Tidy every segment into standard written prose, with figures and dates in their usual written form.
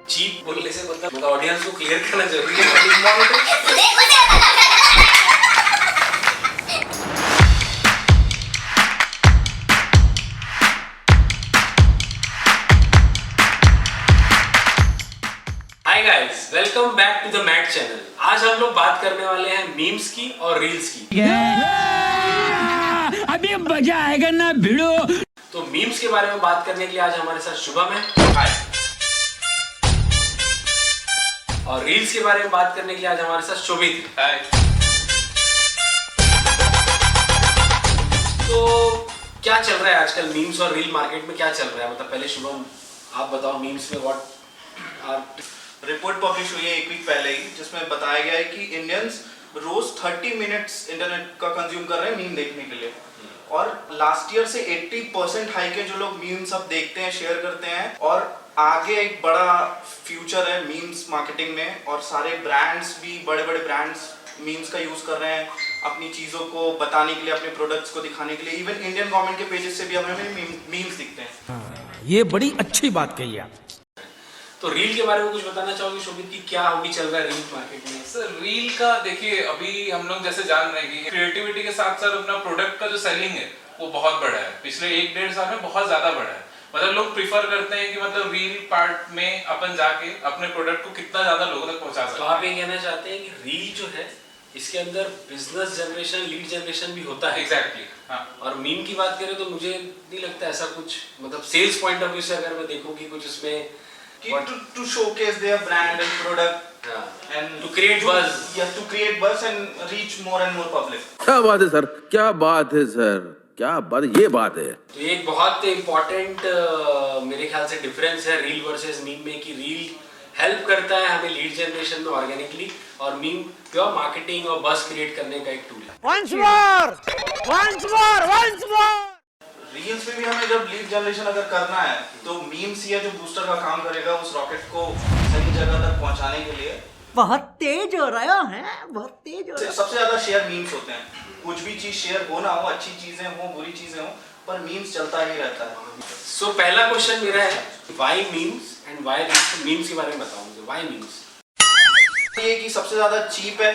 Cheap बोलने से मतलब ऑडियंस को क्लियर करना जरूरी है। Hi guys, welcome back to the math channel. आज हम लोग बात करने वाले हैं मीम्स की और रील्स की। अभी मजा आएगा ना भिड़ो। तो मीम्स के बारे में बात करने के लिए आज हमारे साथ शुभम है। हाय। और रील्स के बारे में बात करने के लिए आज हमारे साथ शोभित है। हाय। तो क्या चल रहा है आजकल मीम्स और रील मार्केट में, क्या चल रहा है? मतलब पहले शुभम आप बताओ, मीम्स में व्हाट आर। रिपोर्ट पब्लिश हुई है एक वीक पहले ही, जिसमें बताया गया है कि इंडियंस रोज 30 मिनट्स इंटरनेट का कंज्यूम कर रहे हैं मीम देखने के लिए। और लास्ट ईयर से 80% हाइक है जो लोग मीम्स अब देखते हैं, शेयर करते हैं। और आगे एक बड़ा फ्यूचर है मीम्स मार्केटिंग में, और सारे ब्रांड्स भी, बड़े बड़े ब्रांड्स मीम्स का यूज कर रहे हैं अपनी चीज़ों को बताने के लिए, अपने प्रोडक्ट्स को दिखाने के लिए। इवन इंडियन गवर्नमेंट के पेजेस से भी हमें मीम्स दिखते हैं। ये बड़ी अच्छी बात कही आप। तो रील के बारे में कुछ बताना चाहोगे शोभित की, क्या अभी चल रहा है रील मार्केट में? सर रील का देखिए, अभी हम लोग जैसे जान रहे हैं कि क्रिएटिविटी के साथ साथ अपना प्रोडक्ट का जो सेलिंग है वो बहुत बड़ा है। पिछले 1-1.5 साल में बहुत ज्यादा बढ़ा है। मतलब लोग प्रिफर करते हैं कि मतलब रील पार्ट में अपन जाके अपने प्रोडक्ट को कितना ज्यादा लोगों तक पहुंचा सकते हैं। तो आप ये कहना चाहते हैं कि रील जो है इसके अंदर बिजनेस जनरेशन, लीड जनरेशन भी होता है? एग्जैक्टली, हाँ। और मीम की बात करें तो मुझे नहीं लगता ऐसा कुछ, मतलब सेल्स पॉइंट ऑफ व्यू से अगर मैं देखूं कि कुछ इसमें to showcase their brand and product and to create buzz. Yeah, to create buzz and reach more and more public. क्या बात है सर, क्या बात है सर, क्या बात, ये बात है। तो ये एक बहुत इम्पोर्टेंट मेरे ख्याल से डिफरेंस है रील वर्सेस मीम में, कि रील हेल्प करता है हमें लीड जनरेशन में ऑर्गेनिकली, और मीम प्योर मार्केटिंग और बस क्रिएट करने का एक टूल है। Once more. रील्स पे भी हमें जब लीड जनरेशन अगर करना है तो मीम्स ही है जो बूस्टर का काम करेगा उस रॉकेट को सही जगह तक पहुंचाने के लिए। बहुत तेज हो रहा है, बहुत तेज हो रहा है। सबसे ज्यादा शेयर मीम्स होते हैं। कुछ भी चीज शेयर हो ना हो, अच्छी चीजें हो, बुरी चीजें हो, पर मीम्स चलता ही रहता है। सो पहला क्वेश्चन मेरा है, why memes and why reels? Memes के बारे में बताओ मुझे, व्हाई मीम्स? ये कि सबसे ज्यादा चीप है,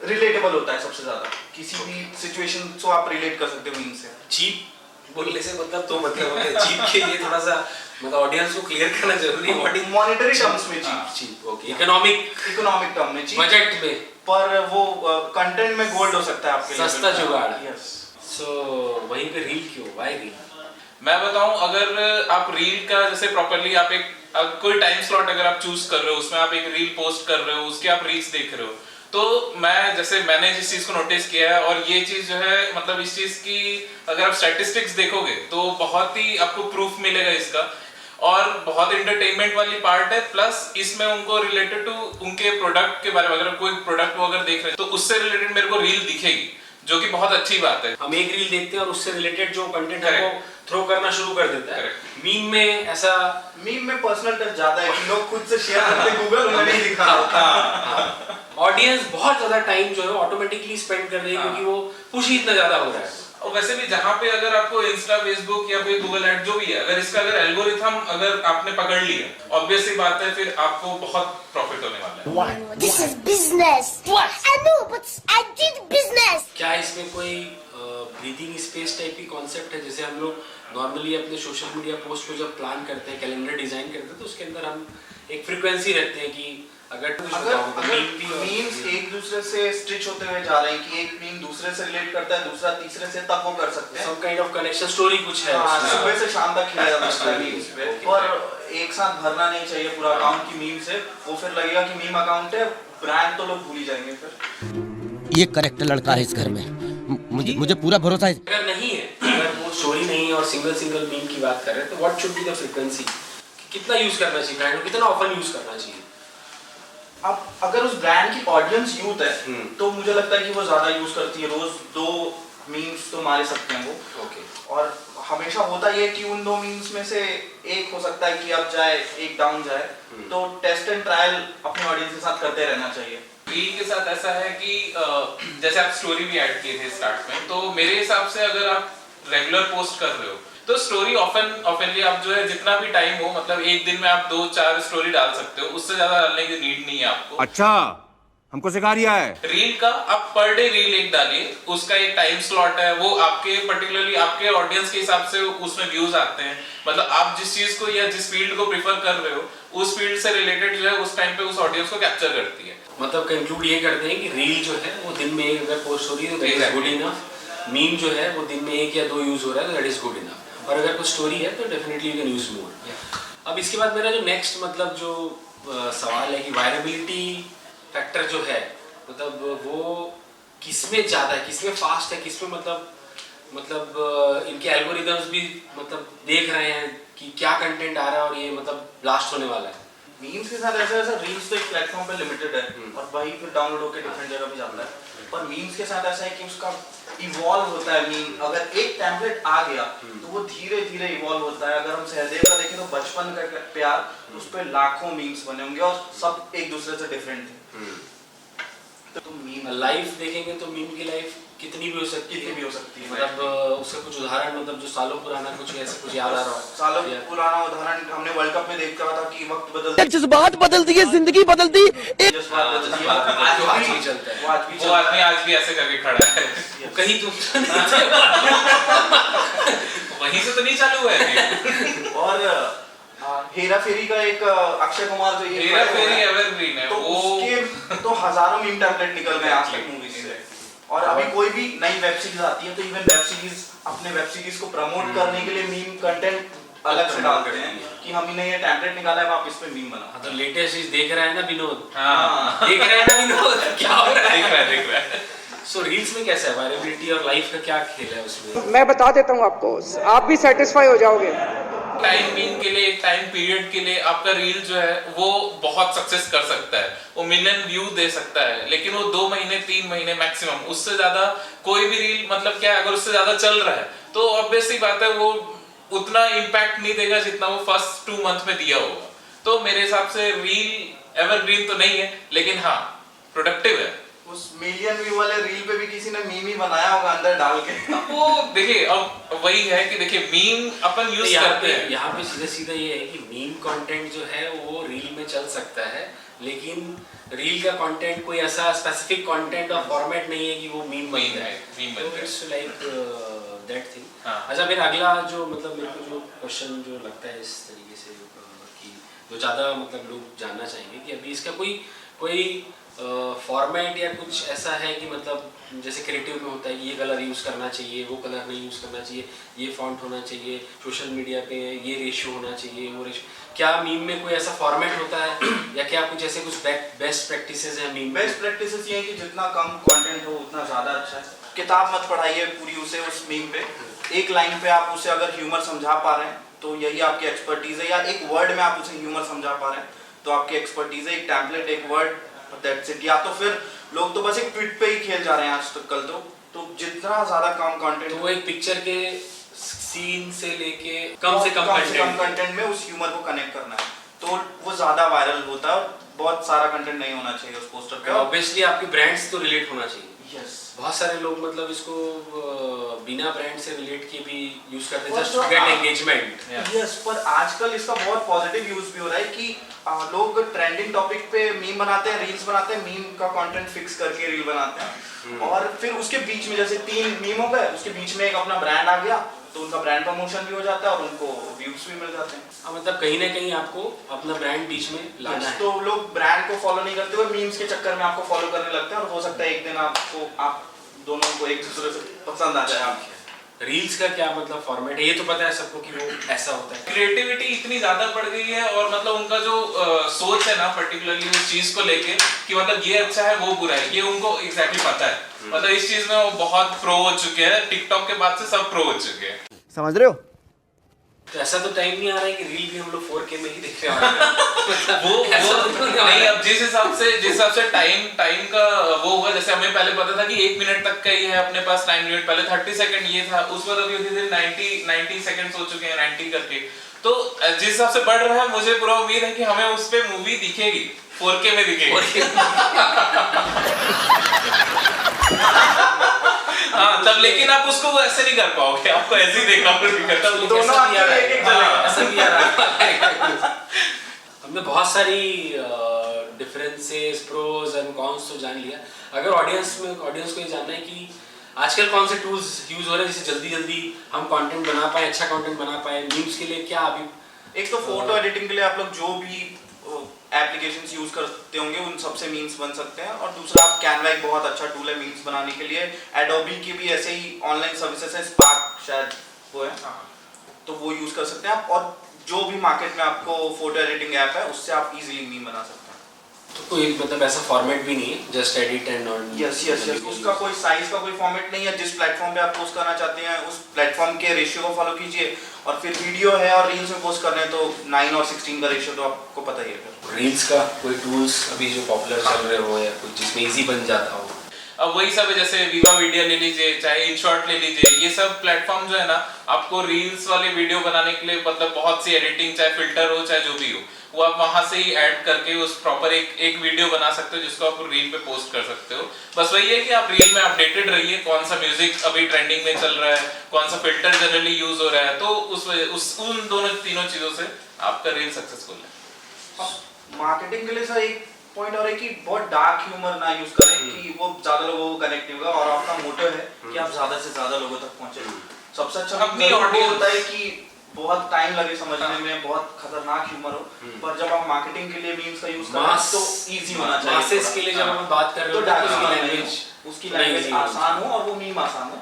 रिलेटेबल होता है सबसे ज्यादा, किसी भी सिचुएशन को आप रिलेट कर सकते हो मीम से। चीप बोलने से मतलब तो मतलब चीप के लिए थोड़ा सा मतलब ऑडियंस को क्लियर करना जरूरी है। व्हाट इज मॉनेटरी टर्म्स में cheap? Cheap, okay. Economic term में चीप, बजट में, पर वो कंटेंट में गोल्ड हो सकता है आपके लिए, सस्ता जुगाड़। यस। सो वहीं पे रील क्यों, व्हाई रील? मैं बताऊं, अगर आप रील का जैसे प्रॉपर्ली आप कोई टाइम स्लॉट अगर आप चूज कर रहे हो, उसमें आप एक रील पोस्ट कर रहे हो, उसके आप रील्स देख रहे हो, तो मैंने जिस चीज को नोटिस किया है, और ये चीज जो है मतलब इस चीज की अगर आप स्टैटिस्टिक्स देखोगे तो बहुत ही आपको प्रूफ मिलेगा इसका, और बहुत इंटरटेनमेंट वाली पार्ट है। प्लस इसमें उनको रिलेटेड टू उनके प्रोडक्ट के बारे में, अगर कोई प्रोडक्ट वो अगर देख रहे हैं तो उससे रिलेटेड मेरे को रील दिखेगी, जो कि बहुत अच्छी बात है। हम एक रील देखते हैं और उससे रिलेटेड जो कंटेंट है वो थ्रो करना शुरू कर देता है। मीम में ऐसा, मीम में पर्सनल टच ज्यादा है कि लोग खुद से शेयर करते हैं, गूगल उन्हें नहीं दिखा रहा। ऑडियंस बहुत ज्यादा टाइम जो है ऑटोमेटिकली स्पेंड कर रही है, क्योंकि वो पुश ही इतना ज्यादा हो रहा है। और वैसे भी जहाँ पे अगर आपको इंस्टा, फेसबुक या फिर गूगल एड जो भी है, अगर इसका अगर एल्गोरिथम अगर आपने पकड़ लिया, ऑब्वियस सी बात है फिर आपको बहुत प्रॉफिट होने वाला है। This is business. What? I know, but I did business. क्या इसमें कोई ब्रीदिंग स्पेस टाइप की कॉन्सेप्ट है? जैसे हम लोग नॉर्मली अपने सोशल मीडिया पोस्ट को जब प्लान करते हैं, कैलेंडर डिजाइन करते हैं, तो उसके अंदर हम एक फ्रीक्वेंसी रखते हैं कि अगर मीम्स एक दूसरे से स्ट्रिच होते हुए जा रहे हैं कि एक मीम दूसरे से रिलेट करता है, दूसरा तीसरे से, तब वो कर सकते हैं। Some kind of connection story कुछ है। सुबह से शाम तक खेला जा सकता है मीम्स पे, और एक साथ भरना नहीं चाहिए पूरा अकाउंट की मीम से। वो फिर लगेगा कि मीम अकाउंट है, ब्रांड तो लोग भूल ही जाएंगे फिर। ये करेक्ट लड़का है इस घर में, मुझे पूरा भरोसा है। अगर नहीं है, अगर वो स्टोरी नहीं है और सिंगल मीम की बात कर रहे हैं, तो what should be the frequency? कितना यूज करना चाहिए ब्रांड को, कितना ऑफन यूज करना चाहिए? अब अगर उस ब्रांड की ऑडियंस यूथ है तो मुझे लगता है कि वो ज्यादा यूज करती है। रोज 2 मीम्स तो मार सकते हैं वो। ओके। और हमेशा होता ये कि उन 2 मीम्स में से एक हो सकता है कि अप जाए, एक डाउन जाए, तो टेस्ट एंड ट्रायल अपने ऑडियंस के साथ करते रहना चाहिए। रील के साथ ऐसा है कि जैसे आप स्टोरी भी ऐड किए थे स्टार्ट में, तो मेरे हिसाब से अगर आप रेगुलर पोस्ट कर रहे हो तो स्टोरी ऑफनली आप जो है जितना भी टाइम हो, मतलब एक दिन में आप 2-4 स्टोरी डाल सकते हो, उससे ज्यादा डालने की नीड नहीं है आपको। अच्छा हमको सिखा रिया है। रील का आप पर डे रील एक डालिए, उसका एक टाइम स्लॉट है, वो आपके पर्टिकुलरली आपके ऑडियंस के हिसाब से उसमें व्यूज आते हैं। मतलब आप जिस चीज को या जिस फील्ड को प्रिफर कर रहे हो, उस फील्ड से रिलेटेड जो है उस टाइम पे उस ऑडियंस को कैप्चर करती है। मतलब कंक्लूड ये करते हैं कि रील जो है वो दिन में एक अगर पोस्ट हो रही है तो that is good enough. Meme जो है वो दिन में 1 या 2 यूज हो रहा है तो दैट इज गुड इनफ। और अगर कुछ स्टोरी है तो definitely you can use more. अब इसके बाद मेरा जो नेक्स्ट मतलब जो सवाल है कि वायरेबिलिटी फैक्टर जो है, मतलब वो किसमें ज़्यादा है, किसमें फास्ट है, किसमें मतलब इनके एल्गोरिदम्स भी मतलब देख रहे हैं कि क्या कंटेंट आ रहा है और ये मतलब ब्लास्ट होने वाला है। मीम्स के साथ ऐसा रील्स तो एक प्लेटफॉर्म पे लिमिटेड है और वही फिर डाउनलोड होकर डिफरेंट जगह पे जाता है। पर मीम्स के साथ ऐसा है कि उसका इवॉल्व होता है मीम। अगर एक टेम्पलेट आ गया तो वो धीरे धीरे इवॉल्व होता है। अगर हम सहदेव का देखें तो बचपन का प्यार, उस पर लाखों मीम्स बने होंगे और सब एक दूसरे से डिफरेंट थे। तो मीम लाइफ देखेंगे तो मीम की लाइफ कितनी भी हो सकती है, मतलब उसका कुछ उदाहरण मतलब जो सालों पुराना कुछ ऐसा कुछ याद आ रहा हो। सालों पुराना उदाहरण हमने वर्ल्ड कप में देखा था कि वक्त बदल जज्बात बदलती है, जिंदगी बदलती जज्बात बदलती है। आज भी चलता है। वो आदमी आज भी ऐसे करके खड़ा है। कहीं तुम वहीं से तो नहीं चालू हुआ है। और हेरा फेरी का एक अक्षय कुमार जो ये हेरा फेरी एवरग्रीन है, तो वो उसके तो हजारों मीम टेम्पलेट निकल गए आज तक मूवीज से। और अभी कोई भी नई वेब सीरीज आती है तो इवन वेब सीरीज अपने वेब सीरीज को प्रमोट करने के लिए मीम कंटेंट अलग से डालते हैं कि हमने ये टेम्पलेट निकाला है, आप इस पे मीम बनाओ। तो लेटेस्ट चीज देख रहा है ना विनोद, हाँ देख रहा है ना विनोद क्या हो रहा है। देख रहा है। सो रील्स में कैसा है वायरेबिलिटी और लाइफ का क्या खेल है उसमें? मैं बता देता हूँ आपको, आप भी सेटिस्फाई हो जाओगे। टाइम बीइंग के लिए, एक टाइम पीरियड के लिए आपका रील जो है वो बहुत सक्सेस कर सकता है, वो मिलियन व्यू दे सकता है, लेकिन वो 2 महीने 3 महीने मैक्सिमम, उससे ज्यादा कोई भी रील मतलब क्या है, अगर उससे ज्यादा चल रहा है तो ऑब्वियस सी बात है वो उतना इम्पैक्ट नहीं देगा जितना वो फर्स्ट 2 मंथ में दिया होगा। तो मेरे हिसाब से रील एवरग्रीन तो नहीं है, लेकिन हाँ प्रोडक्टिव है। उस मिलियन व्यू वाले रील पे भी किसी ने मीम ही बनाया होगा अंदर डाल के। वो देखिए अब वही है कि देखिए मीम अपन यूज करते हैं। यहाँ पे सीधा सीधा ये है कि मीम कंटेंट जो है वो रील में चल सकता है, लेकिन रील का कंटेंट कोई ऐसा स्पेसिफिक कंटेंट और फॉर्मेट नहीं है कि वो मीम बन जाए। It's like that thing. अच्छा फिर अगला जो मतलब मेरे को जो क्वेश्चन जो लगता है इस तरीके से कि जो ज़्यादा मतलब लोग जानना चाहेंगे कि अभी इसका कोई फॉर्मेट या कुछ ऐसा है कि मतलब जैसे क्रिएटिव में होता है कि ये कलर यूज़ करना चाहिए, वो कलर नहीं यूज़ करना चाहिए, ये फॉन्ट होना चाहिए, सोशल मीडिया पे ये रेशियो होना चाहिए, वो रेशियो, क्या मीम में कोई ऐसा फॉर्मेट होता है या क्या कुछ ऐसे कुछ बेस्ट प्रैक्टिसेस हैं मीम? बेस्ट प्रैक्टिसेस ये है कि जितना कम कंटेंट हो उतना ज़्यादा अच्छा है। किताब मत पढ़ाइए पूरी उसे उस मीम पे, एक लाइन पे आप उसे अगर ह्यूमर समझा पा रहे हैं तो यही आपकी एक्सपर्टीज है, या एक वर्ड में आप उसे ह्यूमर समझा पा रहे हैं तो आपकी एक्सपर्टीज है। एक टेम्पलेट, एक वर्ड, दैट्स इट। या तो फिर लोग तो बस एक ट्वीट पे ही खेल जा रहे हैं आज तक, कल तो जितना ज्यादा कम कंटेंट तो वो एक पिक्चर के सीन से लेके कम से कम कंटेंट में उस ह्यूमर को कनेक्ट करना है तो वो ज्यादा वायरल होता है। और बहुत सारा कंटेंट नहीं होना चाहिए उस पोस्टर पे। ऑब्वियसली आपकी ब्रांड से तो रिलेट होना चाहिए। यस, बहुत सारे लोग मतलब इसको बिना ब्रांड से रिलेट किए भी यूज करते हैं just to get engagement. Yes, पर आजकल इसका बहुत पॉजिटिव यूज भी हो रहा है कि लोग ट्रेंडिंग टॉपिक पे मीम बनाते हैं, रील्स बनाते हैं, मीम का कंटेंट फिक्स करके रील बनाते हैं और फिर उसके बीच में जैसे 3 मीम हो गए, उसके बीच में एक अपना ब्रांड आ गया तो उनका ब्रांड प्रमोशन भी हो जाता है और उनको व्यूज भी मिल जाते हैं। मतलब कहीं ना कहीं आपको अपना ब्रांड बीच में लाना है। तो लोग ब्रांड को फॉलो नहीं करते हुए मीम्स के चक्कर में आपको फॉलो करने लगते हैं और हो सकता है एक दिन आप दोनों को एक दूसरे से पसंद आ जाए। आप रील्स का क्या मतलब फॉर्मेट है, ये तो पता है सबको कि वो ऐसा होता है। क्रिएटिविटी इतनी ज्यादा बढ़ गई है और मतलब उनका जो सोच है ना पर्टिकुलरली उस चीज को लेके कि मतलब ये अच्छा है वो बुरा है, ये उनको एग्जैक्टली पता है। मतलब इस चीज में वो बहुत प्रो हो चुके हैं, टिकटॉक के बाद से सब प्रो हो चुके हैं। समझ रहे हो? तो ऐसा तो टाइम नहीं आ रहा है कि रील भी हम लोग 4K में ही देख रहे हैं। वो नहीं, अब जिस हिसाब से टाइम का वो हुआ, जैसे हमें पहले पता था कि 1 मिनट तक का ही है अपने पास टाइम लिमिट, पहले 30 सेकंड ये था, उस पर अभी धीरे 90 सेकंड्स हो चुके हैं 90 करके। तो जिस हिसाब से बढ़ रहा है मुझे पूरा उम्मीद है कि हमें उस पे मूवी दिखेगी, 4K में दिखेगी। हाँ तब, लेकिन आप उसको ऐसे नहीं कर पाओगे, आपको ऐसे ही देखना पड़ेगा। दोनों हाथ में एक-एक चलेगा। ऐसा भी आ रहा है। हमने बहुत सारी डिफरेंसेस, प्रोज एंड कॉन्स तो जान लिया। अगर ऑडियंस को ये जानना है कि आजकल कौन से टूल्स यूज हो रहे हैं जिससे जल्दी जल्दी हम कंटेंट बना पाए, अच्छा कंटेंट बना पाए, मीम्स के लिए क्या अभी एक तो फोटो एडिटिंग के लिए आप लोग जो भी एप्लीकेशंस यूज करते होंगे उन सबसे मीम्स बन सकते हैं, और दूसरा आप कैनवा एक बहुत अच्छा टूल है मीम्स बनाने के लिए। एडोबी की भी ऐसे ही ऑनलाइन सर्विसेज है, स्पार्क शायद वो है, तो वो यूज कर सकते हैं आप। और जो भी मार्केट में आपको फोटो एडिटिंग ऐप है उससे आप इजीली मीम बना सकते हैं। तो कोई मतलब ऐसा फॉर्मेट भी नहीं है, just edit and on. Yes उसका कोई साइज का कोई फॉर्मेट नहीं है। जिस प्लेटफॉर्म पे आप पोस्ट करना चाहते हैं उस प्लेटफॉर्म के रेशियो को फॉलो कीजिए। और फिर वीडियो है और रील्स में पोस्ट करने हैं तो 9 और 16 का रेशियो तो आपको पता ही है। फिर रील्स का कोई टूल्स अभी जो पॉपुलर चल रहे हो या कुछ जिसमें इजी बन जाता हो? अब वही सब है, जैसे विवा वीडियो ले लीजिए, चाहे इनशॉट ले लीजिए, ये सब प्लेटफॉर्म जो है ना आपको रील्स वाले वीडियो बनाने के लिए मतलब बहुत सी एडिटिंग, चाहे फिल्टर हो चाहे जो भी हो, वो आप वहां से ही ऐड करके उस प्रॉपर एक वीडियो बना सकते हो जिसको आप रील पे पोस्ट कर सकते हो। बस वही है कि आप रील में अपडेटेड रहिए, कौन सा म्यूजिक अभी ट्रेंडिंग में चल रहा है, कौन सा फिल्टर जनरली यूज हो रहा है, तो उन दोनों तीनों चीजों से आपका रील सक्सेसफुल है। मार्केटिंग के लिए सर एक पॉइंट और है कि बहुत डार्क ह्यूमर ना यूज करें कि वो ज्यादा लोगों को कनेक्ट होगा, और आपका मोटिव है कि आप ज्यादा से ज्यादा लोगों तक पहुंचे। सबसे अच्छा अपनी वो audience होता है कि बहुत टाइम लगे समझने में, बहुत खतरनाक ह्यूमर हो, पर जब आप मार्केटिंग के लिए मीम्स का यूज करें तो इजी होना चाहिए। मासेस के लिए जब हम बात कर रहे तो हो डार्क तो उसकी लैंग्वेज आसान हो और वो मीम आसान हो।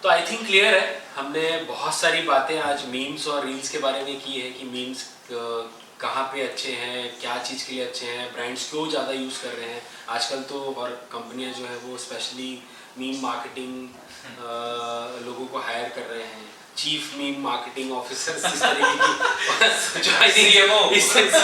तो आई थिंक क्लियर है, हमने बहुत सारी बातें आज मीम्स और रील्स के बारे में की है कि मीम्स कहाँ पे अच्छे हैं, क्या चीज़ के लिए अच्छे हैं, ब्रांड्स क्यों ज़्यादा यूज़ कर रहे हैं आजकल तो, और कंपनियां जो है वो स्पेशली मीम मार्केटिंग लोगों को हायर कर रहे हैं, चीफ मीम मार्केटिंग ऑफिसर इस तरीके की CMO इस तरीके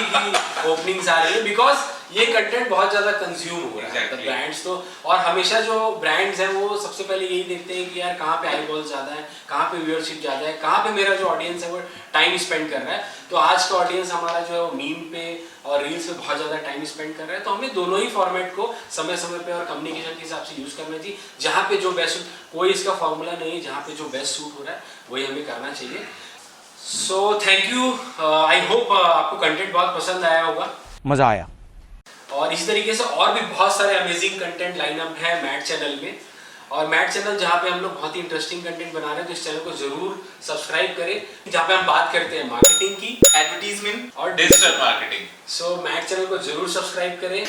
की ओपनिंग्स आ रही है, बिकॉज ये कंटेंट बहुत ज़्यादा कंज्यूम हो रहा है ब्रांड्स तो। और हमेशा जो ब्रांड्स हैं वो सबसे पहले यही देखते हैं कि यार कहाँ पे आई बॉल ज़्यादा है, कहाँ पे व्यूअरशिप ज़्यादा है, कहाँ पे मेरा जो ऑडियंस है वो टाइम स्पेंड कर रहा है। तो आज का ऑडियंस हमारा जो है वो मीम पे और रील्स पे बहुत ज़्यादा टाइम स्पेंड कर रहा है, तो हमें दोनों ही फॉर्मेट को समय समय पे और कम्युनिकेशन के हिसाब से यूज़ करना चाहिए। जहाँ पे जो बेस्ट, कोई इसका फॉर्मूला नहीं है, जहाँ पे जो बेस्ट सूट हो रहा है वही हमें करना चाहिए। So thank you, I hope आपको कंटेंट बहुत पसंद आया होगा, मजा आया। और इसी तरीके से और भी बहुत सारे अमेजिंग कंटेंट लाइनअप है मैट चैनल में, और मैट चैनल जहाँ पे हम लोग बहुत ही इंटरेस्टिंग कंटेंट बना रहे हैं, तो इस चैनल को जरूर सब्सक्राइब करें, जहाँ पे हम बात करते हैं मार्केटिंग की, एडवर्टीजमेंट और डिजिटल मार्केटिंग। सो मैट चैनल को जरूर सब्सक्राइब करें।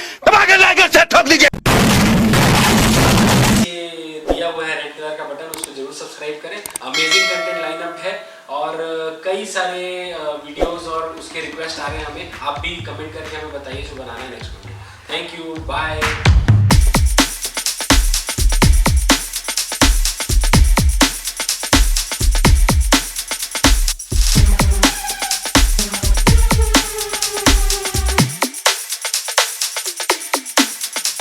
ये दिया हुआ है रेड कलर का बटन, उसको जरूर सब्सक्राइब करें। अमेजिंग कंटेंट लाइनअप है और कई सारे वीडियोस और उसके रिक्वेस्ट आ रहे हैं हमें, आप भी कमेंट करके हमें बताइए जो बनाना है next video. Thank you, bye.